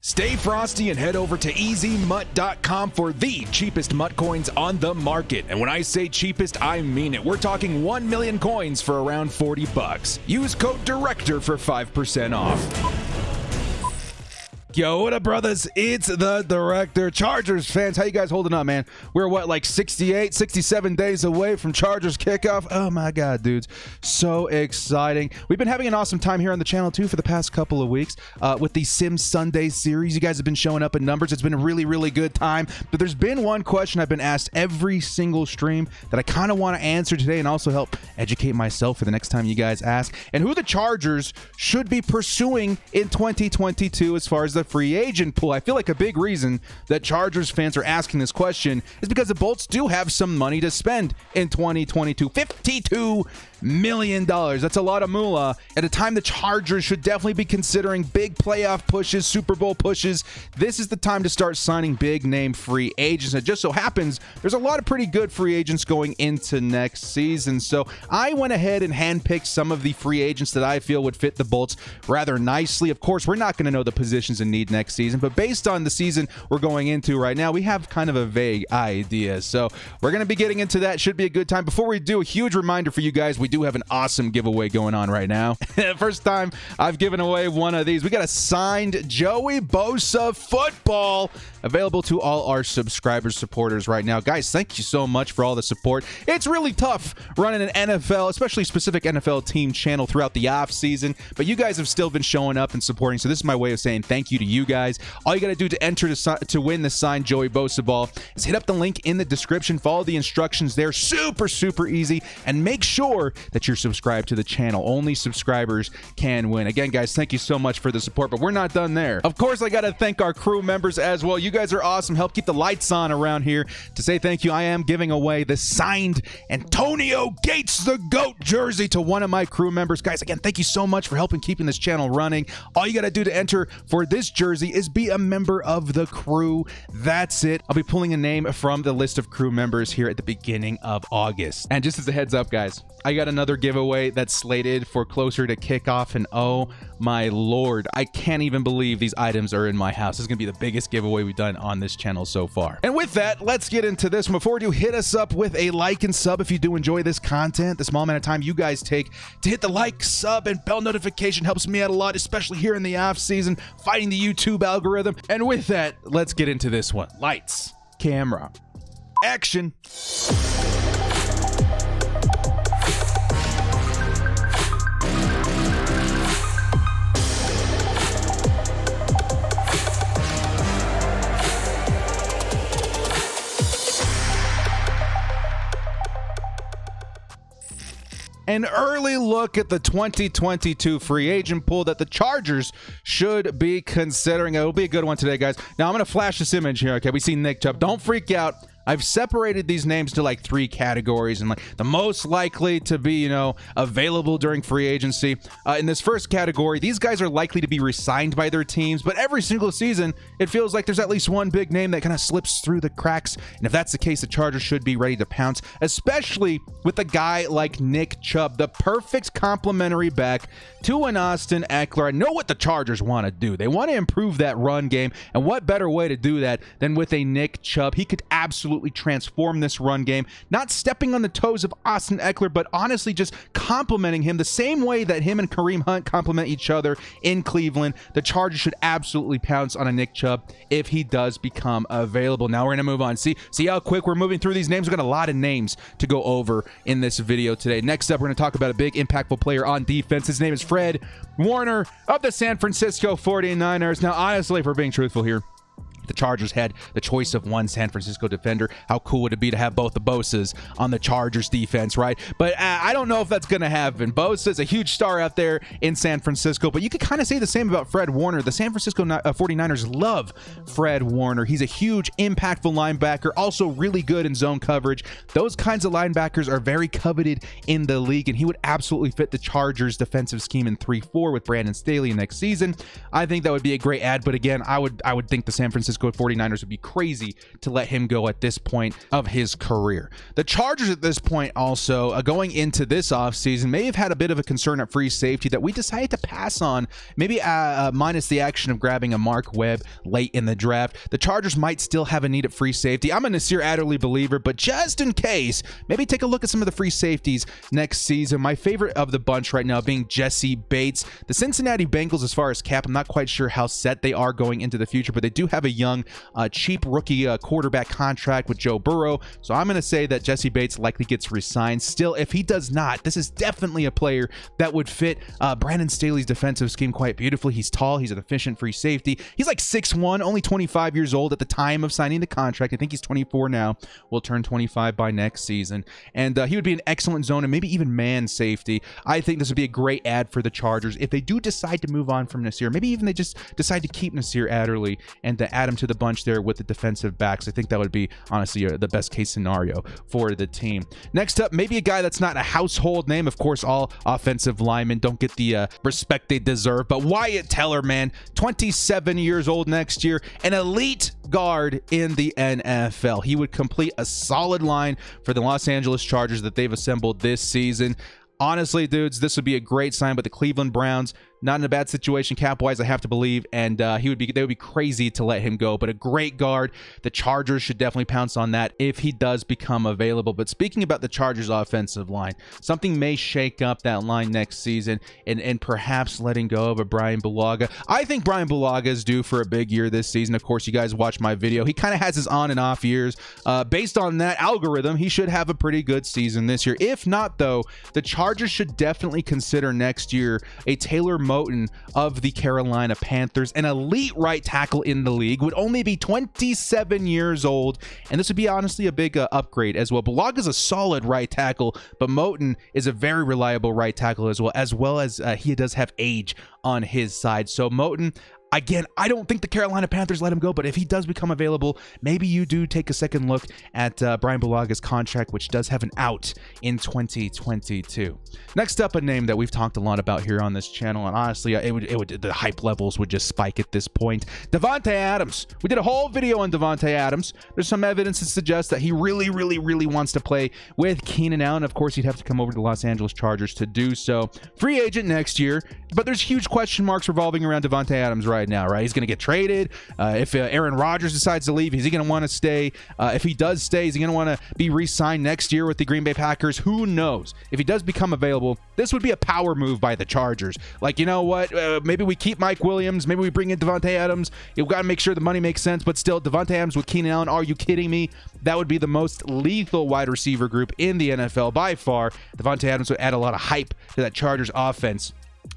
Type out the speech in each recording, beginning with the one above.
Stay frosty and head over to EasyMut.com for the cheapest MUT coins on the market. And when I say cheapest, I mean it. We're talking 1 million coins for around 40 bucks. Use code DIRECTOR for 5% off. Yo, what up, brothers? It's the Director. Chargers fans, how you guys holding up, man? We're what, like 68, 67 days away from Chargers kickoff? Oh my god, dudes. So exciting. We've been having an awesome time here on the channel too for the past couple of weeks with the Sim Sunday series. You guys have been showing up in numbers. It's been a really, really good time. But there's been one question I've been asked every single stream that I kind of want to answer today and also help educate myself for the next time you guys ask. And who the Chargers should be pursuing in 2022 as far as the free agent pool. I feel like a big reason that Chargers fans are asking this question is because the Bolts do have some money to spend in 2022. $52 million. That's a lot of moolah at a time the Chargers should definitely be considering big playoff pushes, Super Bowl pushes. This is the time to start signing big name free agents. It just so happens there's a lot of pretty good free agents going into next season. So I went ahead and handpicked some of the free agents that I feel would fit the Bolts rather nicely. Of course, we're not going to know the positions in need next season, but based on the season we're going into right now, we have kind of a vague idea. So we're going to be getting into that. Should be a good time. Before we do, a huge reminder for you guys, we do have an awesome giveaway going on right now. First time I've given away one of these. We got a signed Joey Bosa football available to all our subscribers, supporters right now. Guys, thank you so much for all the support. It's really tough running an NFL, especially specific NFL team channel throughout the off season, but you guys have still been showing up and supporting. So this is my way of saying thank you to you guys. All you got to do to enter to win the signed Joey Bosa ball is hit up the link in the description, follow the instructions there. Super, super easy. And make sure that you're subscribed to the channel. Only subscribers can win. Again, guys, thank you so much for the support, but we're not done there. Of course, I got to thank our crew members as well. You guys are awesome. Help keep the lights on around here. To say thank you, I am giving away the signed Antonio Gates the GOAT jersey to one of my crew members. Guys, again, thank you so much for helping keeping this channel running. All you got to do to enter for this jersey is be a member of the crew. That's it. I'll be pulling a name from the list of crew members here at the beginning of August. And just as a heads up, guys, I got another giveaway that's slated for closer to kickoff, and oh my lord, I can't even believe these items are in my house. This is gonna be the biggest giveaway we've done on this channel so far. And with that, let's get into this. Before we do, hit us up with a like and sub if you do enjoy this content. The small amount of time you guys take to hit the like, sub, and bell notification helps me out a lot, especially here in the off season, fighting the YouTube algorithm. And with that, let's get into this one. Lights, camera, action. An early look at the 2022 free agent pool that the Chargers should be considering. It will be a good one today, guys. Now, I'm going to flash this image here, okay? We see Nick Chubb. Don't freak out. I've separated these names to like 3 categories, and like the most likely to be, you know, available during free agency. In this first category, these guys are likely to be re-signed by their teams, but every single season, it feels like there's at least one big name that kind of slips through the cracks. And if that's the case, the Chargers should be ready to pounce, especially with a guy like Nick Chubb, the perfect complementary back to an Austin Eckler. I know what the Chargers want to do. They want to improve that run game, and what better way to do that than with a Nick Chubb? He could absolutely transform this run game, not stepping on the toes of Austin Eckler, but honestly just complimenting him the same way that him and Kareem Hunt complement each other in Cleveland. The Chargers should absolutely pounce on a Nick Chubb if he does become available. Now we're going to move on. See how quick we're moving through these names? We've got a lot of names to go over in this video today. Next up, we're going to talk about a big impactful player on defense. His name is Fred Warner of the San Francisco 49ers. Now, honestly, if we're being truthful here, the Chargers had the choice of one San Francisco defender. How cool would it be to have both the Bosas on the Chargers defense, right? But I don't know if that's going to happen. Bosa is a huge star out there in San Francisco, but you could kind of say the same about Fred Warner. The San Francisco 49ers love Fred Warner. He's a huge, impactful linebacker, also really good in zone coverage. Those kinds of linebackers are very coveted in the league, and he would absolutely fit the Chargers defensive scheme in 3-4 with Brandon Staley next season. I think that would be a great add, but again, I would think the San Francisco Francisco 49ers would be crazy to let him go at this point of his career. The Chargers at this point also, going into this offseason, may have had a bit of a concern at free safety that we decided to pass on, maybe minus the action of grabbing a Mark Webb late in the draft. The Chargers might still have a need at free safety. I'm a Nasir Adderley believer, but just in case, maybe take a look at some of the free safeties next season. My favorite of the bunch right now being Jesse Bates. The Cincinnati Bengals, as far as cap, I'm not quite sure how set they are going into the future, but they do have a young, cheap rookie quarterback contract with Joe Burrow. So I'm going to say that Jesse Bates likely gets re-signed. Still, if he does not, this is definitely a player that would fit Brandon Staley's defensive scheme quite beautifully. He's tall. He's an efficient free safety. He's like 6'1", only 25 years old at the time of signing the contract. I think he's 24 now. Will turn 25 by next season. And he would be an excellent zone and maybe even man safety. I think this would be a great add for the Chargers. If they do decide to move on from Nasir, maybe even they just decide to keep Nasir Adderley and to add him to the bunch there with the defensive backs. I think that would be honestly the best case scenario for the team. Next up, maybe a guy that's not a household name. Of course, all offensive linemen don't get the respect they deserve, but Wyatt Teller, man, 27 years old next year, an elite guard in the NFL. He would complete a solid line for the Los Angeles Chargers that they've assembled this season. Honestly, dudes, this would be a great sign, but the Cleveland Browns, not in a bad situation cap-wise, I have to believe, and they would be crazy to let him go, but a great guard. The Chargers should definitely pounce on that if he does become available. But speaking about the Chargers offensive line, something may shake up that line next season and perhaps letting go of a Brian Bulaga. I think Brian Bulaga is due for a big year this season. Of course, you guys watched my video. He kind of has his on and off years. Based on that algorithm, he should have a pretty good season this year. If not, though, the Chargers should definitely consider next year a Taylor Moton of the Carolina Panthers, an elite right tackle in the league, would only be 27 years old, and this would be honestly a big upgrade as well. Bulaga's a solid right tackle, but Moton is a very reliable right tackle as well as he does have age on his side. So Moton, again, I don't think the Carolina Panthers let him go, but if he does become available, maybe you do take a second look at Brian Bulaga's contract, which does have an out in 2022. Next up, a name that we've talked a lot about here on this channel, and honestly, the hype levels would just spike at this point. Davante Adams. We did a whole video on Davante Adams. There's some evidence to suggest that he really wants to play with Keenan Allen. Of course, he'd have to come over to the Los Angeles Chargers to do so. Free agent next year, but there's huge question marks revolving around Davante Adams right now, right? He's going to get traded. If Aaron Rodgers decides to leave, is he going to want to stay? If he does stay, is he going to want to be re-signed next year with the Green Bay Packers? Who knows? If he does become available, this would be a power move by the Chargers. Like, you know what? Maybe we keep Mike Williams. Maybe we bring in Davante Adams. You've got to make sure the money makes sense, but still, Davante Adams with Keenan Allen, are you kidding me? That would be the most lethal wide receiver group in the NFL by far. Davante Adams would add a lot of hype to that Chargers offense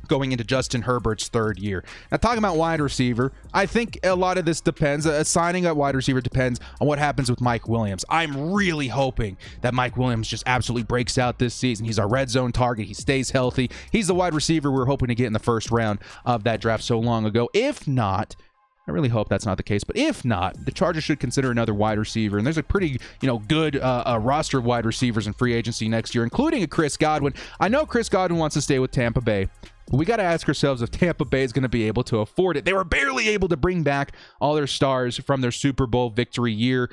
going into Justin Herbert's third year. Now, talking about wide receiver, I think a lot of this depends. Signing a wide receiver depends on what happens with Mike Williams. I'm really hoping that Mike Williams just absolutely breaks out this season. He's our red zone target. He stays healthy. He's the wide receiver we're hoping to get in the first round of that draft so long ago. If not, I really hope that's not the case, but if not, the Chargers should consider another wide receiver, and there's a pretty, good roster of wide receivers in free agency next year, including a Chris Godwin. I know Chris Godwin wants to stay with Tampa Bay, but we got to ask ourselves if Tampa Bay is going to be able to afford it. They were barely able to bring back all their stars from their Super Bowl victory year.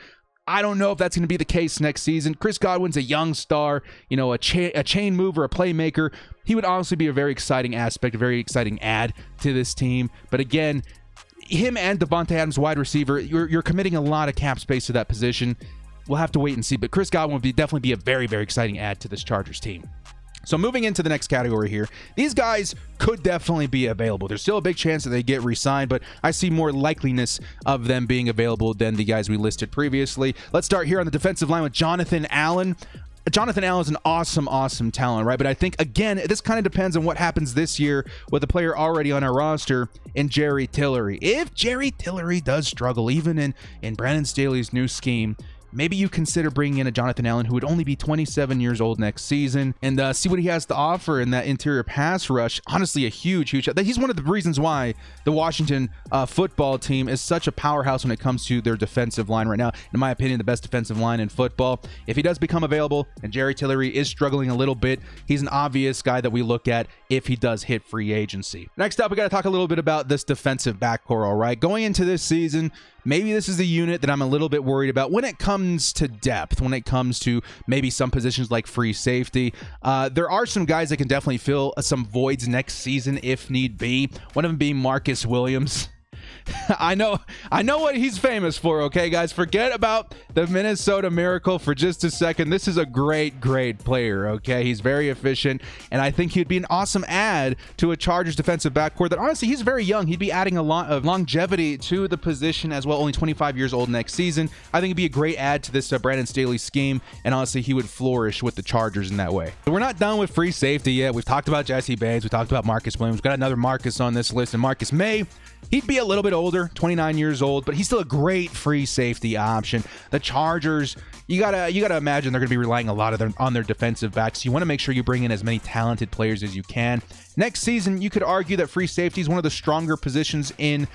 I don't know if that's going to be the case next season. Chris Godwin's a young star, a chain mover, a playmaker. He would honestly be a very exciting aspect, a very exciting add to this team. But again, him and Davante Adams, wide receiver, you're committing a lot of cap space to that position. We'll have to wait and see. But Chris Godwin would definitely be a very, very exciting add to this Chargers team. So moving into the next category here, these guys could definitely be available. There's still a big chance that they get re-signed, but I see more likeliness of them being available than the guys we listed previously. Let's start here on the defensive line with Jonathan Allen. Jonathan Allen is an awesome talent, right? But I think, again, this kind of depends on what happens this year with a player already on our roster in Jerry Tillery. If Jerry Tillery does struggle, even in Brandon Staley's new scheme, maybe you consider bringing in a Jonathan Allen who would only be 27 years old next season and see what he has to offer in that interior pass rush. Honestly, a huge. He's one of the reasons why the Washington football team is such a powerhouse when it comes to their defensive line right now. In my opinion, the best defensive line in football. If he does become available and Jerry Tillery is struggling a little bit, he's an obvious guy that we look at if he does hit free agency. Next up, we got to talk a little bit about this defensive backcourt, all right? Going into this season, maybe this is the unit that I'm a little bit worried about when it comes to depth, when it comes to maybe some positions like free safety. There are some guys that can definitely fill some voids next season if need be. One of them being Marcus Williams. I know what he's famous for, okay, guys? Forget about the Minnesota Miracle for just a second. This is a great player, okay? He's very efficient, and I think he'd be an awesome add to a Chargers defensive backcourt that, honestly, he's very young. He'd be adding a lot of longevity to the position as well, only 25 years old next season. I think he'd be a great add to this Brandon Staley scheme, and honestly, he would flourish with the Chargers in that way. But we're not done with free safety yet. We've talked about Jesse Bates. We talked about Marcus Williams. We've got another Marcus on this list, and Marcus May. He'd be a little bit older, 29 years old, but he's still a great free safety option. The Chargers, you gotta imagine they're gonna be relying a lot on their defensive backs. You want to make sure you bring in as many talented players as you can. Next season, you could argue that free safety is one of the stronger positions in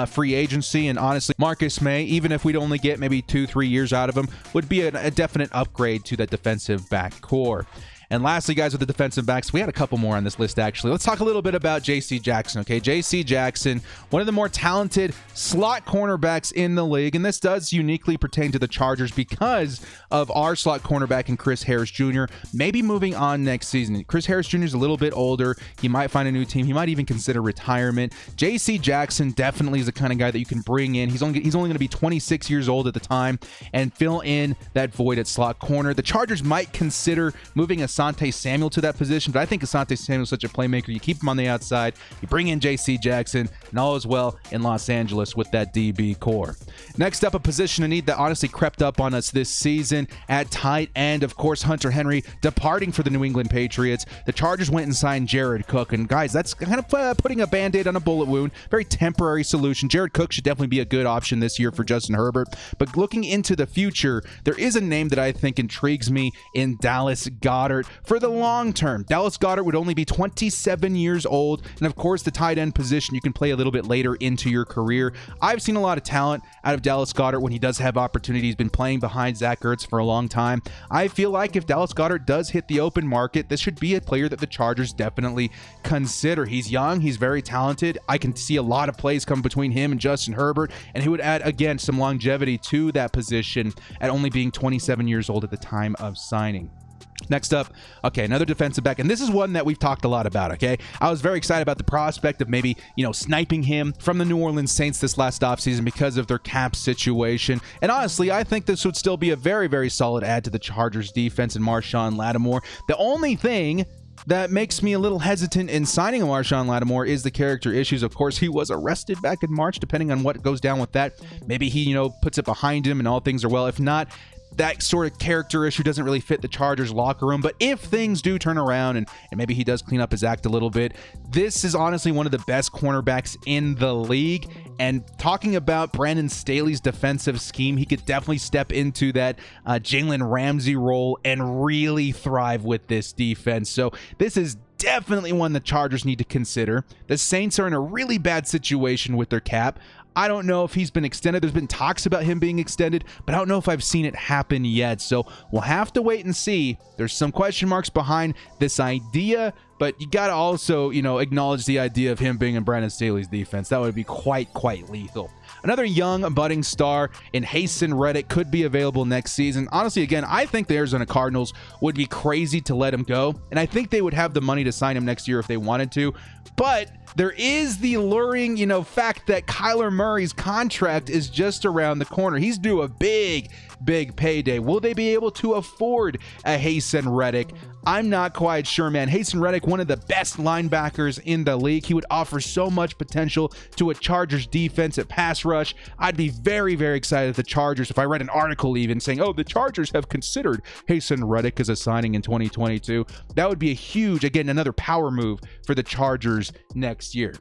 free agency, and honestly, Marcus May, even if we'd only get maybe 2-3 years out of him, would be a definite upgrade to that defensive back core. And lastly, guys, with the defensive backs, we had a couple more on this list, actually. Let's talk a little bit about J.C. Jackson, okay? J.C. Jackson, one of the more talented slot cornerbacks in the league, and this does uniquely pertain to the Chargers because of our slot cornerback in Chris Harris Jr. maybe moving on next season. Chris Harris Jr. is a little bit older. He might find a new team. He might even consider retirement. J.C. Jackson definitely is the kind of guy that you can bring in. He's only going to be 26 years old at the time and fill in that void at slot corner. The Chargers might consider moving Asante Samuel to that position, but I think Asante Samuel is such a playmaker. You keep him on the outside, you bring in J.C. Jackson, and all is well in Los Angeles with that DB core. Next up, a position of need that honestly crept up on us this season at tight end. Of course, Hunter Henry departing for the New England Patriots. The Chargers went and signed Jared Cook, and guys, that's kind of putting a band-aid on a bullet wound. Very temporary solution. Jared Cook should definitely be a good option this year for Justin Herbert, but looking into the future, there is a name that I think intrigues me in Dallas Goedert. For the long term, Dallas Goedert would only be 27 years old, and of course, the tight end position you can play a little bit later into your career. I've seen a lot of talent out of Dallas Goedert when he does have opportunities. He's been playing behind Zach Ertz for a long time. I feel like if Dallas Goedert does hit the open market, this should be a player that the Chargers definitely consider. He's young, he's very talented. I can see a lot of plays come between him and Justin Herbert, and he would add, again, some longevity to that position at only being 27 years old at the time of signing. Next up, okay, another defensive back, and this is one that we've talked a lot about, okay? I was very excited about the prospect of maybe, sniping him from the New Orleans Saints this last offseason because of their cap situation, and honestly, I think this would still be a very, very solid add to the Chargers defense and Marshawn Lattimore. The only thing that makes me a little hesitant in signing a Marshawn Lattimore is the character issues. Of course, he was arrested back in March. Depending on what goes down with that, maybe he, puts it behind him and all things are well. If not, that sort of character issue doesn't really fit the Chargers locker room. But if things do turn around and maybe he does clean up his act a little bit, this is honestly one of the best cornerbacks in the league. And talking about Brandon Staley's defensive scheme, he could definitely step into that Jalen Ramsey role and really thrive with this defense. So this is definitely one the Chargers need to consider. The Saints are in a really bad situation with their cap. I don't know if he's been extended. There's been talks about him being extended, but I don't know if I've seen it happen yet. So we'll have to wait and see. There's some question marks behind this idea, but you got to also, acknowledge the idea of him being in Brandon Staley's defense. That would be quite lethal. Another young budding star in Haason Reddick could be available next season. Honestly, again, I think the Arizona Cardinals would be crazy to let him go, and I think they would have the money to sign him next year if they wanted to. But there is the luring, fact that Kyler Murray's contract is just around the corner. He's due a big payday. Will they be able to afford a Haason Reddick? I'm not quite sure, man. Haason Reddick, one of the best linebackers in the league. He would offer so much potential to a Chargers defense at pass rush. I'd be very, very excited if the Chargers, if I read an article even saying, the Chargers have considered Haason Reddick as a signing in 2022. That would be a huge, again, another power move for the Chargers next year.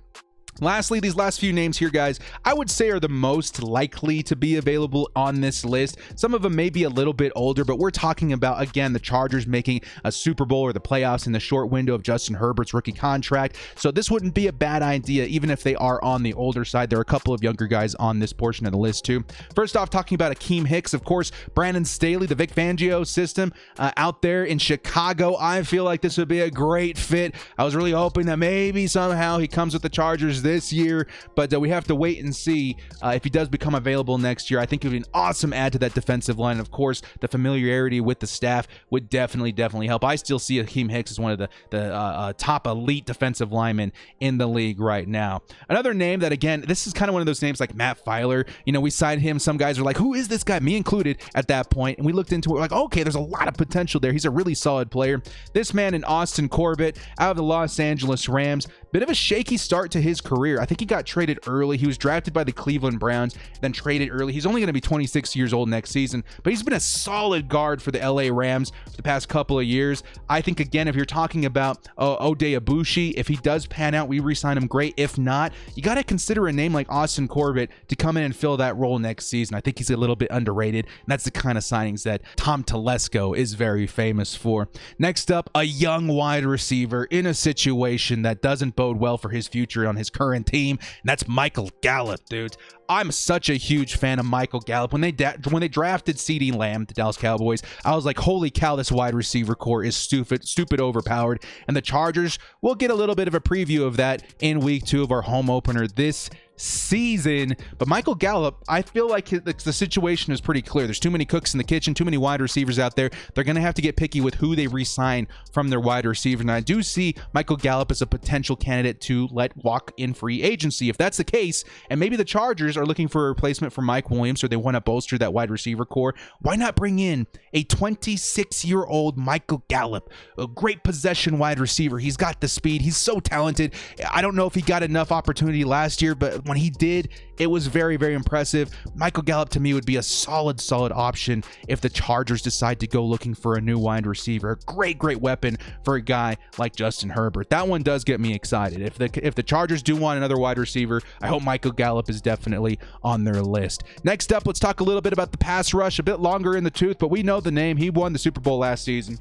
Lastly, these last few names here, guys, I would say are the most likely to be available on this list. Some of them may be a little bit older, but we're talking about, again, the Chargers making a Super Bowl or the playoffs in the short window of Justin Herbert's rookie contract. So this wouldn't be a bad idea, even if they are on the older side. There are a couple of younger guys on this portion of the list, too. First off, talking about Akeem Hicks, of course, Brandon Staley, the Vic Fangio system out there in Chicago. I feel like this would be a great fit. I was really hoping that maybe somehow he comes with the Chargers this year, but we have to wait and see if he does become available next year. I think it would be an awesome add to that defensive line. Of course, the familiarity with the staff would definitely help. I still see Akeem Hicks as one of the top elite defensive linemen in the league right now. Another name that, again, this is kind of one of those names like Matt Filer. You know, we signed him. Some guys are like, who is this guy? Me included at that point. And we looked into it. We're like, okay, there's a lot of potential there. He's a really solid player. This man in Austin Corbett out of the Los Angeles Rams. Bit of a shaky start to his career. I think he got traded early. He was drafted by the Cleveland Browns, then traded early. He's only going to be 26 years old next season, but he's been a solid guard for the LA Rams for the past couple of years. I think, again, if you're talking about Ode Abushi, if he does pan out, we re-sign him, great. If not, you got to consider a name like Austin Corbett to come in and fill that role next season. I think he's a little bit underrated, and that's the kind of signings that Tom Telesco is very famous for. Next up, a young wide receiver in a situation that doesn't bode well for his future on his current team, and that's Michael Gallup, dude. I'm such a huge fan of Michael Gallup. When they drafted CeeDee Lamb, the Dallas Cowboys, I was like, holy cow, this wide receiver core is stupid overpowered. And the Chargers will get a little bit of a preview of that in week 2 of our home opener this season. But Michael Gallup, I feel like the situation is pretty clear. There's too many cooks in the kitchen, too many wide receivers out there. They're going to have to get picky with who they re-sign from their wide receiver. And I do see Michael Gallup as a potential candidate to let walk in free agency. If that's the case, and maybe the Chargers are looking for a replacement for Mike Williams, or they want to bolster that wide receiver core, why not bring in a 26-year-old Michael Gallup, a great possession wide receiver? He's got the speed. He's so talented. I don't know if he got enough opportunity last year, but when he did, it was very impressive. Michael Gallup to me would be a solid option if the Chargers decide to go looking for a new wide receiver. A great weapon for a guy like Justin Herbert. That one does get me excited. If the Chargers do want another wide receiver, I hope Michael Gallup is definitely on their list. Next up, let's talk a little bit about the pass rush. A bit longer in the tooth, but we know the name. He won the Super Bowl last season.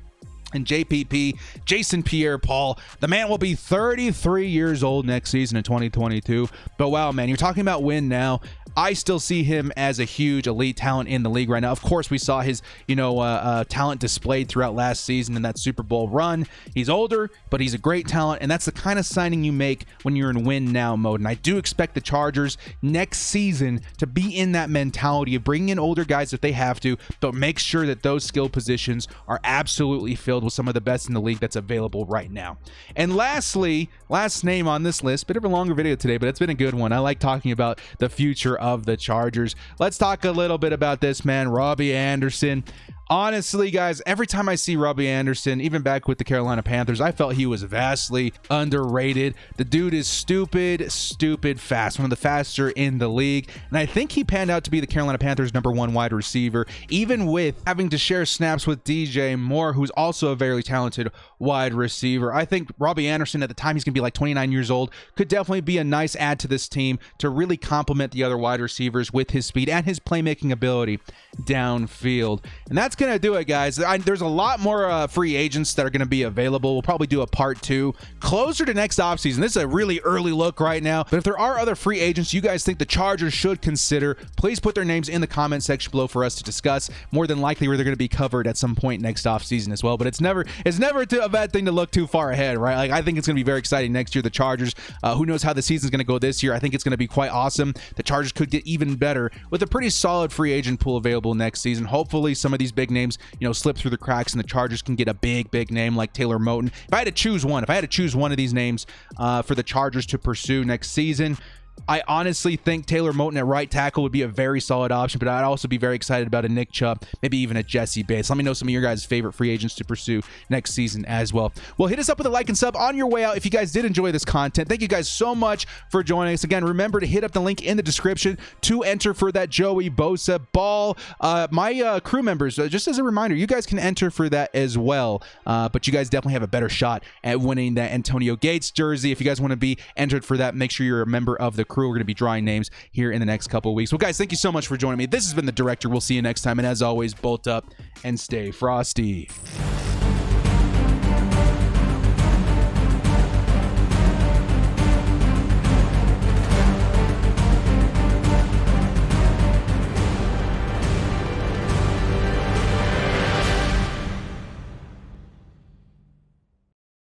And JPP, Jason Pierre-Paul, the man will be 33 years old next season in 2022. But wow, man, you're talking about win now. I still see him as a huge elite talent in the league right now. Of course, we saw his, talent displayed throughout last season in that Super Bowl run. He's older, but he's a great talent, and that's the kind of signing you make when you're in win now mode. And I do expect the Chargers next season to be in that mentality of bringing in older guys if they have to, but make sure that those skill positions are absolutely filled with some of the best in the league that's available right now. And lastly, last name on this list, bit of a longer video today, but it's been a good one. I like talking about the future of the Chargers. Let's talk a little bit about this man, Robbie Anderson. Honestly, guys, every time I see Robbie Anderson, even back with the Carolina Panthers, I felt he was vastly underrated. The dude is stupid fast, one of the faster in the league. And I think he panned out to be the Carolina Panthers' #1 wide receiver, even with having to share snaps with DJ Moore, who's also a very talented wide receiver. I think Robbie Anderson, at the time he's going to be like 29 years old, could definitely be a nice add to this team to really complement the other wide receivers with his speed and his playmaking ability downfield. And that's going to do it, guys. There's a lot more free agents that are going to be available. We'll probably do a part 2 closer to next offseason. This is a really early look right now, but if there are other free agents you guys think the Chargers should consider, please put their names in the comment section below for us to discuss. More than likely, they're going to be covered at some point next offseason as well, but it's never a bad thing to look too far ahead, right? Like, I think it's going to be very exciting next year. The Chargers, who knows how the season's going to go this year? I think it's going to be quite awesome. The Chargers could get even better with a pretty solid free agent pool available next season. Hopefully, some of these big names, slip through the cracks, and the Chargers can get a big name like Taylor Moton. If I had to choose one of these names for the Chargers to pursue next season, I honestly think Taylor Moton at right tackle would be a very solid option, but I'd also be very excited about a Nick Chubb, maybe even a Jesse Bates. Let me know some of your guys' favorite free agents to pursue next season as well. Well, hit us up with a like and sub on your way out if you guys did enjoy this content. Thank you guys so much for joining us. Again, remember to hit up the link in the description to enter for that Joey Bosa ball. My crew members, just as a reminder, you guys can enter for that as well, but you guys definitely have a better shot at winning that Antonio Gates jersey. If you guys want to be entered for that, make sure you're a member of the crew. We're going to be drawing names here in the next couple of weeks. Well, guys, thank you so much for joining me. This has been The Director. We'll see you next time, and as always, bolt up and stay frosty.